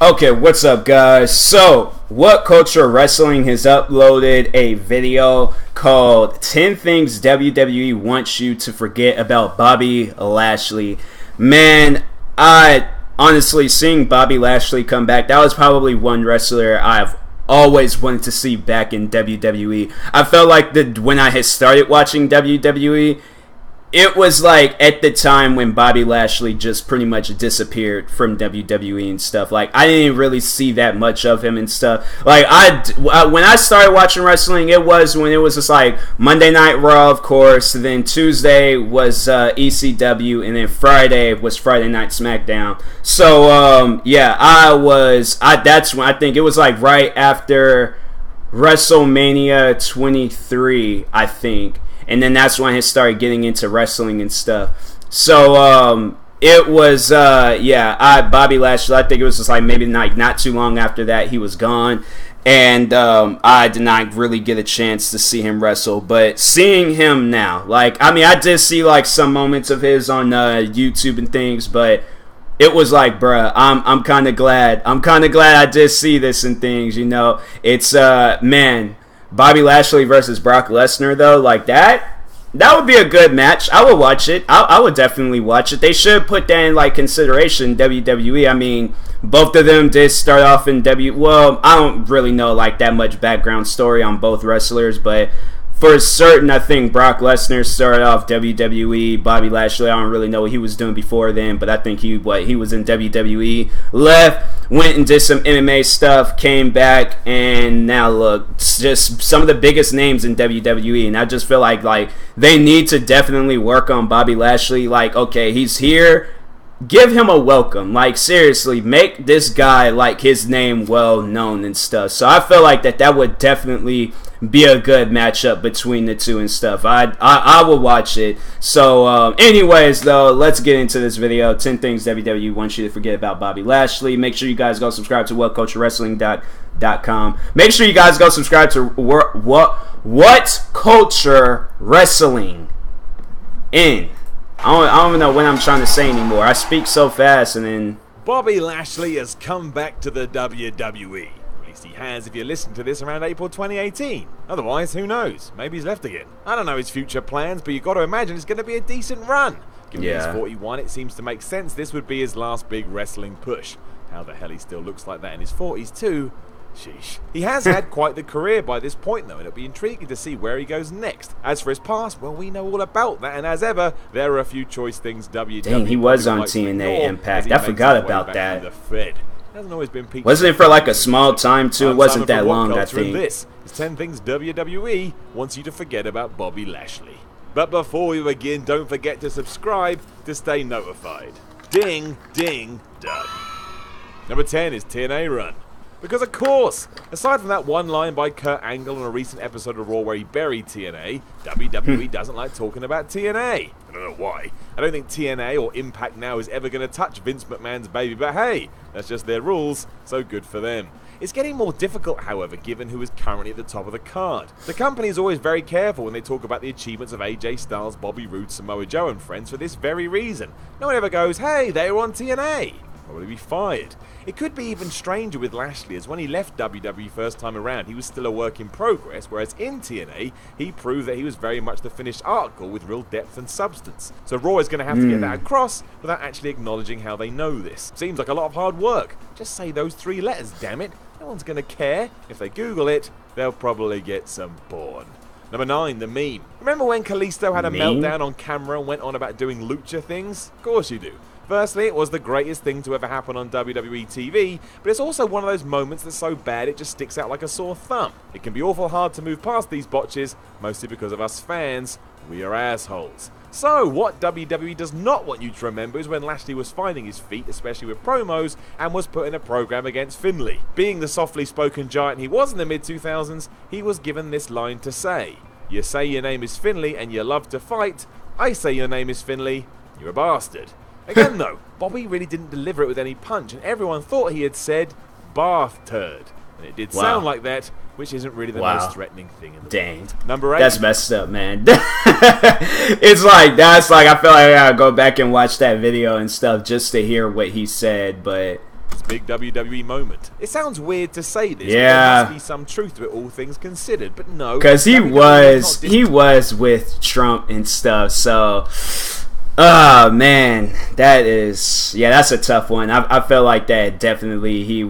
Okay, what's up, guys? So, What Culture Wrestling has uploaded a video called 10 Things WWE Wants You to Forget About Bobby Lashley. Man, I honestly, seeing Bobby Lashley come back, that was probably one wrestler I've always wanted to see back in WWE. I felt like when I had started watching WWE, it was like at the time when Bobby Lashley just pretty much disappeared from WWE and stuff. Like, I didn't really see that much of him and stuff. Like, when I started watching wrestling, it was when it was just like Monday Night Raw, of course. Then Tuesday was ECW, and then Friday was Friday Night SmackDown. So yeah, that's when I think it was like right after WrestleMania 23, I think. And then that's when I started getting into wrestling and stuff. So it was Bobby Lashley. I think it was just like maybe not too long after that he was gone, and I did not really get a chance to see him wrestle. But seeing him now, like, I mean, I did see like some moments of his on YouTube and things, but it was like, bruh, I'm kind of glad. I'm kind of glad I did see this and things. You know, it's man. Bobby Lashley versus Brock Lesnar, though, like that would be a good match. I would watch it. I would definitely watch it. They should put that in like consideration. WWE. I mean, both of them did start off in Well, I don't really know like that much background story on both wrestlers, but for certain, I think Brock Lesnar started off WWE. Bobby Lashley, I don't really know what he was doing before then, but I think he was in WWE, left, went and did some MMA stuff, came back, and now look, just some of the biggest names in WWE. And I just feel like they need to definitely work on Bobby Lashley. Like, okay, he's here. Give him a welcome. Like, seriously, make this guy, like, his name well known and stuff. So I feel like that would definitely be a good matchup between the two and stuff. I will watch it. So anyways, though, let's get into this video. 10 things WWE wants you to forget about Bobby Lashley. Make sure you guys go subscribe to WhatCultureWrestling.com. Make sure you guys go subscribe to What Culture Wrestling in. I don't even know what I'm trying to say anymore. I speak so fast and then... Bobby Lashley has come back to the WWE. At least he has if you listen to this around April 2018. Otherwise, who knows? Maybe he's left again. I don't know his future plans, but you've got to imagine it's going to be a decent run. Given he's 41, it seems to make sense this would be his last big wrestling push. How the hell he still looks like that in his 40s too? Sheesh. He has had quite the career by this point, though, and it'll be intriguing to see where he goes next. As for his past, well, we know all about that, and as ever, there are a few choice things WWE... Dang, he was on TNA Impact. I forgot about that. Hasn't always been Wasn't it for like a small time, too? It wasn't that long, I think. This is 10 things WWE wants you to forget about Bobby Lashley. But before we begin, don't forget to subscribe to stay notified. Ding, ding, done. Number 10 is TNA Run. Because of course, aside from that one line by Kurt Angle on a recent episode of Raw where he buried TNA, WWE doesn't like talking about TNA. I don't know why. I don't think TNA or Impact now is ever going to touch Vince McMahon's baby, but hey, that's just their rules, so good for them. It's getting more difficult, however, given who is currently at the top of the card. The company is always very careful when they talk about the achievements of AJ Styles, Bobby Roode, Samoa Joe and friends for this very reason. No one ever goes, hey, they were on TNA. Probably be fired. It could be even stranger with Lashley, as when he left WWE first time around, he was still a work in progress, whereas in TNA, he proved that he was very much the finished article with real depth and substance. So Raw is going to have to get that across without actually acknowledging how they know this. Seems like a lot of hard work. Just say those 3 letters, damn it. No one's going to care. If they Google it, they'll probably get some porn. Number 9, the meme. Remember when Kalisto had a meltdown on camera and went on about doing lucha things? Of course you do. Firstly, it was the greatest thing to ever happen on WWE TV, but it's also one of those moments that's so bad it just sticks out like a sore thumb. It can be awful hard to move past these botches, mostly because of us fans. We are assholes. So, what WWE does not want you to remember is when Lashley was finding his feet, especially with promos, and was put in a program against Finlay. Being the softly spoken giant he was in the mid-2000s, he was given this line to say. You say your name is Finlay and you love to fight. I say your name is Finlay, you're a bastard. Again though, Bobby really didn't deliver it with any punch, and everyone thought he had said, bath turd. And it did sound like that, which isn't really the most threatening thing in the world. Number 8. That's messed up, man. It's like, I feel like I gotta go back and watch that video and stuff just to hear what he said, but big WWE moment. It sounds weird to say this, yeah, but there must be some truth to it, all things considered. But no, because he was with Trump and stuff. So, oh man, that's a tough one. I feel like that definitely he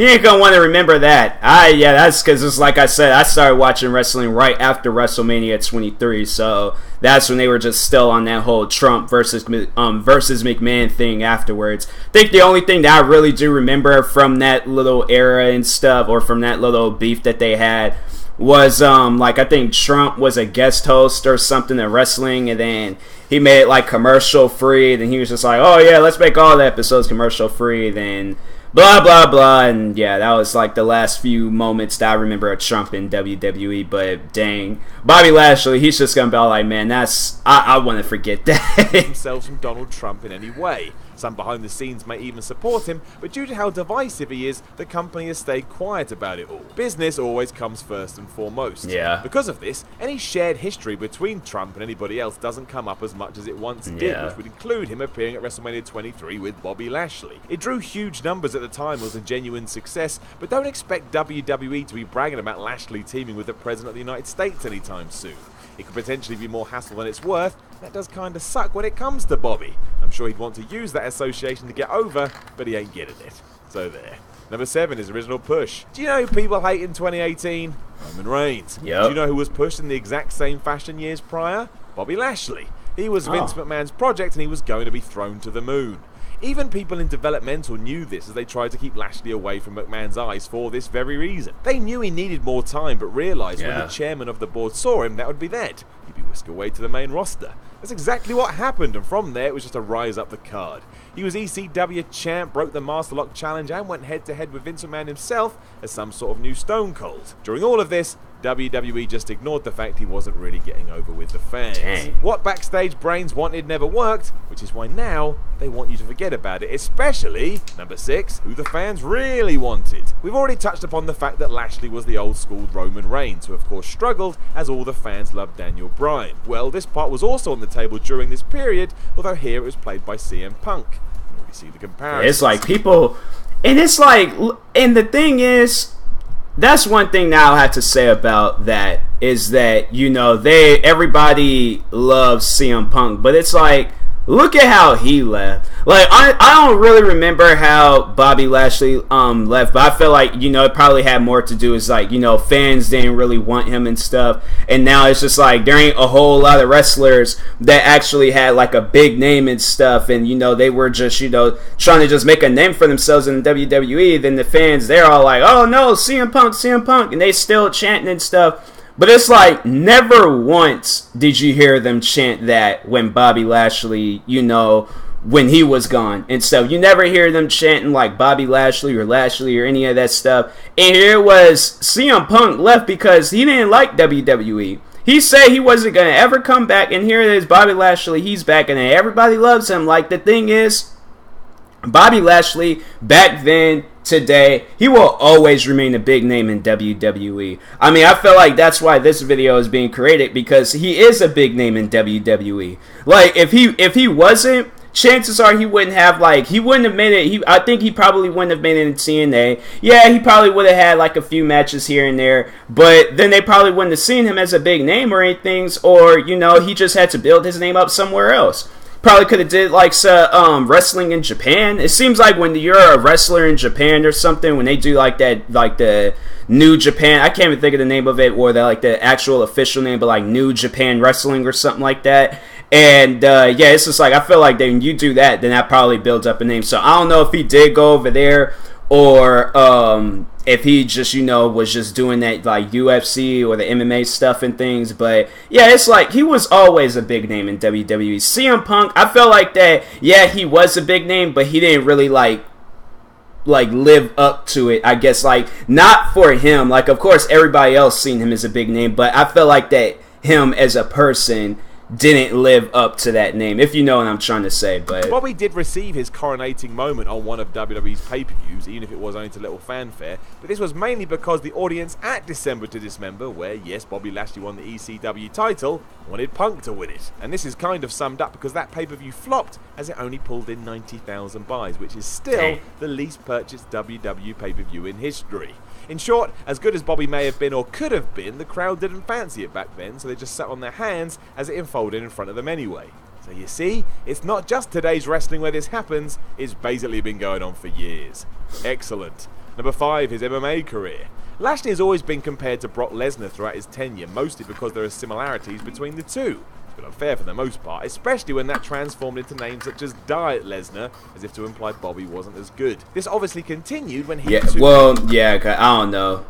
ain't gonna want to remember that. That's because it's like I said, I started watching wrestling right after WrestleMania 23, so that's when they were just still on that whole Trump versus McMahon thing afterwards. I think the only thing that I really do remember from that little era and stuff, or from that little beef that they had, was like I think Trump was a guest host or something in wrestling, and then he made it like commercial free, and he was just like, oh yeah, let's make all the episodes commercial free, then blah blah blah, and yeah, that was like the last few moments that I remember of Trump in WWE. But dang, Bobby Lashley, he's just gonna be all like, man, I want to forget that. Themselves from Donald Trump in any way. Some behind the scenes may even support him, but due to how divisive he is, the company has stayed quiet about it all. Business always comes first and foremost. Yeah. Because of this, any shared history between Trump and anybody else doesn't come up as much as it once did, which would include him appearing at WrestleMania 23 with Bobby Lashley. It drew huge numbers at the time, was a genuine success, but don't expect WWE to be bragging about Lashley teaming with the President of the United States anytime soon. It could potentially be more hassle than it's worth. That does kind of suck when it comes to Bobby. I'm sure he'd want to use that association to get over, but he ain't getting it. So there. Number 7 is Original Push. Do you know who people hate in 2018? Roman Reigns. Yep. Do you know who was pushed in the exact same fashion years prior? Bobby Lashley. He was Vince McMahon's project, and he was going to be thrown to the moon. Even people in developmental knew this as they tried to keep Lashley away from McMahon's eyes for this very reason. They knew he needed more time, but realised when the chairman of the board saw him, that would be that. He'd be whisked away to the main roster. That's exactly what happened, and from there it was just a rise up the card. He was ECW champ, broke the Master Lock Challenge, and went head-to-head with Vince McMahon himself as some sort of new Stone Cold. During all of this, WWE just ignored the fact he wasn't really getting over with the fans. Dang. What backstage brains wanted never worked, which is why now they want you to forget about it, especially, number 6, who the fans really wanted. We've already touched upon the fact that Lashley was the old-school Roman Reigns, who of course struggled as all the fans loved Daniel Bryan. Well, this part was also on the table during this period, although here it was played by CM Punk. You can already see the comparison. It's like people, and it's like, and the thing is, that's one thing that I'll have to say about that is that, you know, everybody loves CM Punk, but it's like, look at how he left. Like, I don't really remember how Bobby Lashley left, but I feel like, you know, it probably had more to do with, like, you know, fans didn't really want him and stuff, and now it's just like there ain't a whole lot of wrestlers that actually had like a big name and stuff, and, you know, they were just, you know, trying to just make a name for themselves in the WWE. Then the fans, they're all like, oh no, CM Punk, and they still chanting and stuff. But it's like, never once did you hear them chant that when Bobby Lashley, you know, when he was gone and stuff. You never hear them chanting like Bobby Lashley or any of that stuff. And here it was, CM Punk left because he didn't like WWE. He said he wasn't going to ever come back, and here it is, Bobby Lashley, he's back, and everybody loves him. Like, the thing is, Bobby Lashley, back then, today, he will always remain a big name in WWE. I mean, I feel like that's why this video is being created, because he is a big name in WWE. Like, if he wasn't, chances are he wouldn't have, like, he wouldn't have made it. I think he probably wouldn't have been in TNA. Yeah, he probably would have had like a few matches here and there, but then they probably wouldn't have seen him as a big name or anything, or, you know, he just had to build his name up somewhere else. Probably could have did like wrestling in Japan. It seems like when you're a wrestler in Japan or something, when they do like that, like the New Japan, I can't even think of the name of it, or the like the actual official name, but like New Japan Wrestling or something like that. And yeah, it's just like, I feel like when you do that, then that probably builds up a name. So I don't know if he did go over there, or if he just, you know, was just doing that like UFC or the MMA stuff and things. But yeah, it's like he was always a big name in WWE. CM Punk, I felt like that, yeah, he was a big name, but he didn't really like live up to it, I guess. Like, not for him. Like, of course everybody else seen him as a big name, but I felt like that him as a person didn't live up to that name, if you know what I'm trying to say. But Bobby did receive his coronating moment on one of WWE's pay-per-views, even if it was only to little fanfare, but this was mainly because the audience at December to Dismember, where yes, Bobby Lashley won the ECW title, wanted Punk to win it. And this is kind of summed up because that pay-per-view flopped as it only pulled in 90,000 buys, which is still the least purchased WWE pay-per-view in history. In short, as good as Bobby may have been or could have been, the crowd didn't fancy it back then, so they just sat on their hands as it unfolded in front of them anyway. So you see, it's not just today's wrestling where this happens, it's basically been going on for years. Excellent. Number 5, his MMA career. Lashley has always been compared to Brock Lesnar throughout his tenure, mostly because there are similarities between the two. But unfair for the most part, especially when that transformed into names such as Diet Lesnar, as if to imply Bobby wasn't as good. This obviously continued when he... I don't know.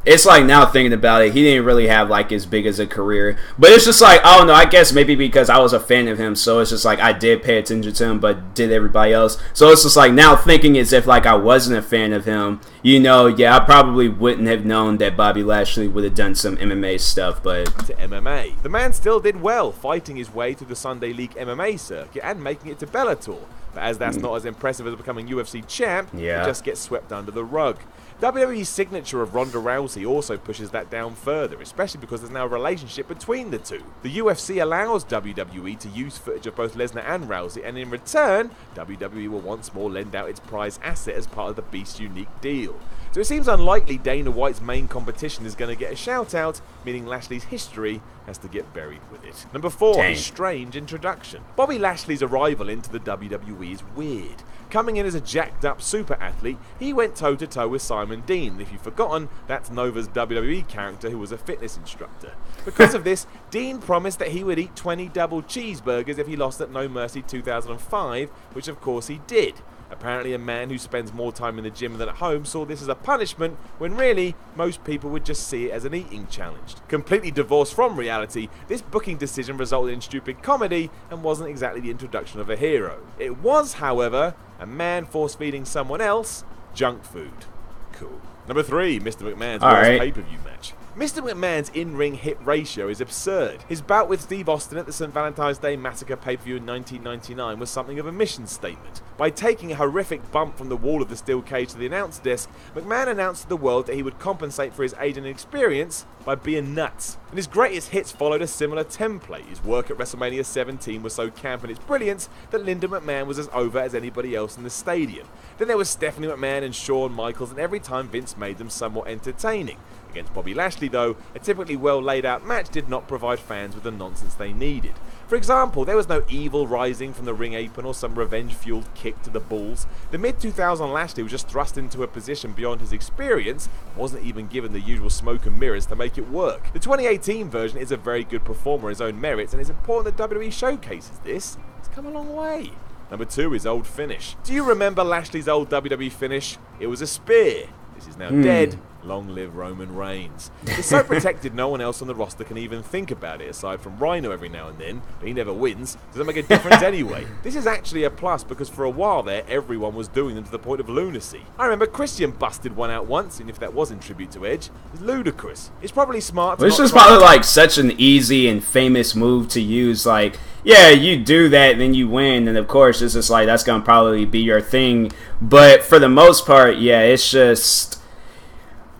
It's like, now thinking about it, he didn't really have like as big as a career. But it's just like, I don't know, I guess maybe because I was a fan of him, so it's just like I did pay attention to him, but did everybody else. So it's just like now thinking as if like I wasn't a fan of him, you know, yeah, I probably wouldn't have known that Bobby Lashley would have done some MMA stuff, but... To MMA. The man still did well, fighting his way through the Sunday League MMA circuit and making it to Bellator. But as that's not as impressive as becoming UFC champ, it just gets swept under the rug. WWE's signature of Ronda Rousey also pushes that down further, especially because there's now a relationship between the two. The UFC allows WWE to use footage of both Lesnar and Rousey, and in return, WWE will once more lend out its prize asset as part of the Beast's unique deal. So it seems unlikely Dana White's main competition is going to get a shout out, meaning Lashley's history has to get buried with it. Number 4, his strange introduction. Bobby Lashley's arrival into the WWE is weird. Coming in as a jacked up super athlete, he went toe to toe with Simon Dean, and if you've forgotten, that's Nova's WWE character who was a fitness instructor. Because of this, Dean promised that he would eat 20 double cheeseburgers if he lost at No Mercy 2005, which of course he did. Apparently a man who spends more time in the gym than at home saw this as a punishment, when really, most people would just see it as an eating challenge. Completely divorced from reality, this booking decision resulted in stupid comedy and wasn't exactly the introduction of a hero. It was, however, a man force-feeding someone else junk food. Cool. Number 3, Mr. McMahon's worst pay-per-view match. Mr. McMahon's in-ring hit ratio is absurd. His bout with Steve Austin at the St. Valentine's Day Massacre pay-per-view in 1999 was something of a mission statement. By taking a horrific bump from the wall of the steel cage to the announce desk, McMahon announced to the world that he would compensate for his age and experience by being nuts. And his greatest hits followed a similar template. His work at WrestleMania 17 was so camp in its brilliance that Linda McMahon was as over as anybody else in the stadium. Then there was Stephanie McMahon and Shawn Michaels, and every time Vince made them somewhat entertaining. Against Bobby Lashley, though, a typically well laid out match did not provide fans with the nonsense they needed. For example, there was no evil rising from the ring apron or some revenge-fueled kick to the balls. The mid-2000 Lashley was just thrust into a position beyond his experience, wasn't even given the usual smoke and mirrors to make it work. The 2018 version is a very good performer on his own merits, and it's important that WWE showcases this. It's come a long way. Number 2 is old finish. Do you remember Lashley's old WWE finish? It was a spear. This is now dead. Long live Roman Reigns. It's so protected no one else on the roster can even think about it, aside from Rhino every now and then, but he never wins. Doesn't make a difference anyway. This is actually a plus because for a while there, everyone was doing them to the point of lunacy. I remember Christian busted one out once, and if that was in tribute to Edge, it's ludicrous. It's probably smart to It's just probably like such an easy and famous move to use, like, yeah, you do that, then you win, and of course, it's just like, that's gonna probably be your thing, but for the most part, yeah, it's just...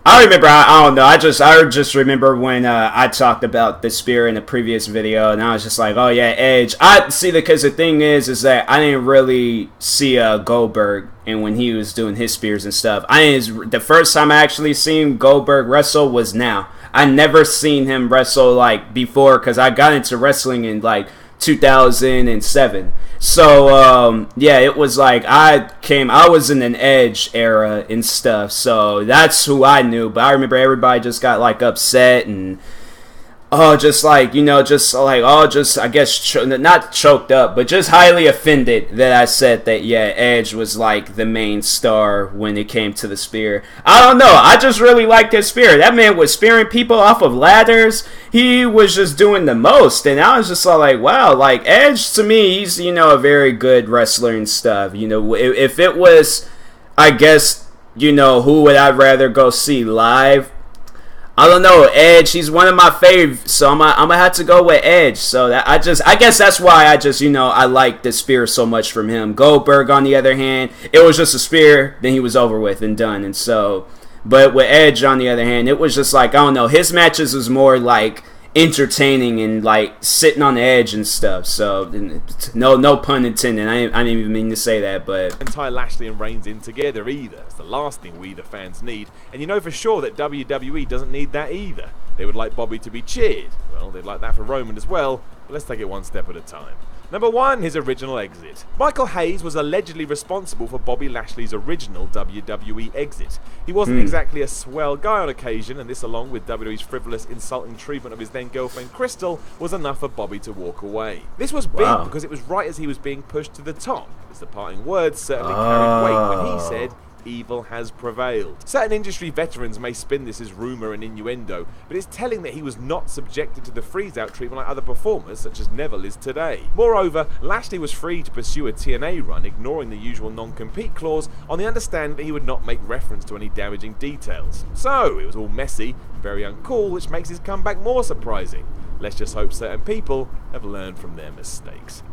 I remember, I don't know, I just remember when I talked about the spear in the previous video, and I was just like, oh yeah, Edge. Because the thing is that I didn't really see Goldberg, and when he was doing his spears and stuff, the first time I actually seen Goldberg wrestle was now. I never seen him wrestle like before, because I got into wrestling in like 2007. So yeah, it was like I was in an Edge era and stuff, so that's who I knew. But I remember everybody just got like upset and I guess not choked up, but just highly offended that I said that, yeah, Edge was like the main star when it came to the spear. I don't know, I just really liked his spear. That man was spearing people off of ladders. He was just doing the most, and I was just all like, wow, like Edge to me, he's, a very good wrestler and stuff. If it was, I guess, who would I rather go see live? I don't know, Edge. He's one of my faves, so I'm gonna have to go with Edge. So that I guess that's why I like the spear so much from him. Goldberg, on the other hand, it was just a spear, then he was over with and done. And so, but with Edge, on the other hand, it was just like, I don't know, his matches was more like entertaining and like sitting on the edge and stuff. So no pun intended. I didn't even mean to say that, but and tie Lashley and Reigns in together either. It's the last thing we the fans need, and you know for sure that WWE doesn't need that either. They would like Bobby to be cheered. Well, they'd like that for Roman as well, but let's take it one step at a time. Number 1, his original exit. Michael Hayes was allegedly responsible for Bobby Lashley's original WWE exit. He wasn't exactly a swell guy on occasion, and this, along with WWE's frivolous, insulting treatment of his then-girlfriend Crystal, was enough for Bobby to walk away. This was big because it was right as he was being pushed to the top. His departing words certainly carried weight when he said, "Evil has prevailed." Certain industry veterans may spin this as rumour and innuendo, but it's telling that he was not subjected to the freeze-out treatment like other performers, such as Neville is today. Moreover, Lashley was free to pursue a TNA run, ignoring the usual non-compete clause, on the understanding that he would not make reference to any damaging details. So, it was all messy and very uncool, which makes his comeback more surprising. Let's just hope certain people have learned from their mistakes.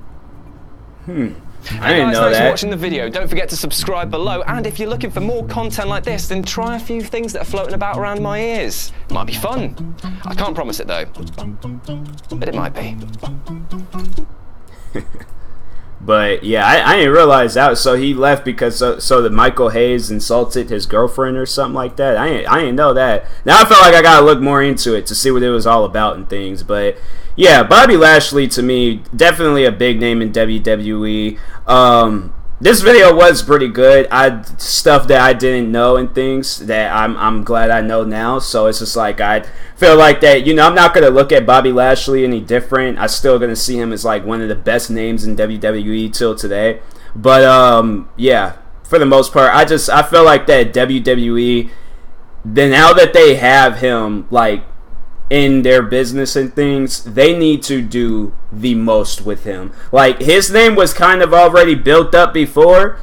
I didn't know thanks that. for watching the video. Don't forget to subscribe below, and if you're looking for more content like this, then try a few things that are floating about around my ears. Might be fun. I can't promise it though, but it might be. But yeah, I didn't realize that. So he left because so that Michael Hayes insulted his girlfriend or something like that. I didn't know that. Now I feel like I gotta look more into it to see what it was all about and things. But yeah, Bobby Lashley to me definitely a big name in WWE. This video was pretty good. Stuff that I didn't know and things that I'm glad I know now. So it's just like I feel like that, I'm not gonna look at Bobby Lashley any different. I'm still gonna see him as like one of the best names in WWE till today. But yeah, for the most part, I feel like that WWE, then now that they have him like in their business and things, they need to do the most with him. Like, his name was kind of already built up before,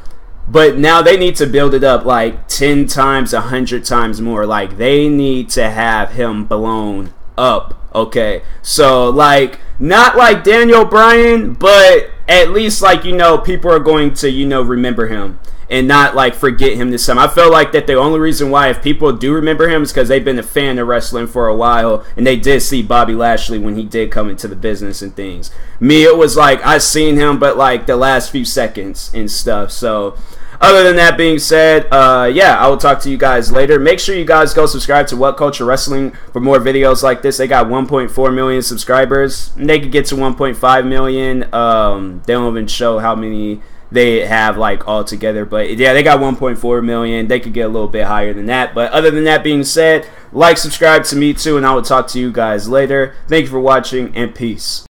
but now they need to build it up like 10 times, 100 times more. Like, they need to have him blown up, okay? So, like, not like Daniel Bryan, but at least, like, people are going to, remember him and not like forget him this time. I feel like that the only reason why if people do remember him is because they've been a fan of wrestling for a while and they did see Bobby Lashley when he did come into the business and things. Me, it was like I seen him but like the last few seconds and stuff. So other than that being said, yeah, I will talk to you guys later. Make sure you guys go subscribe to What Culture Wrestling for more videos like this. They got 1.4 million subscribers. They could get to 1.5 million. They don't even show how many they have like all together, but yeah, they got 1.4 million. They could get a little bit higher than that. But other than that being said, like, subscribe to me too, and I will talk to you guys later. Thank you for watching, and peace.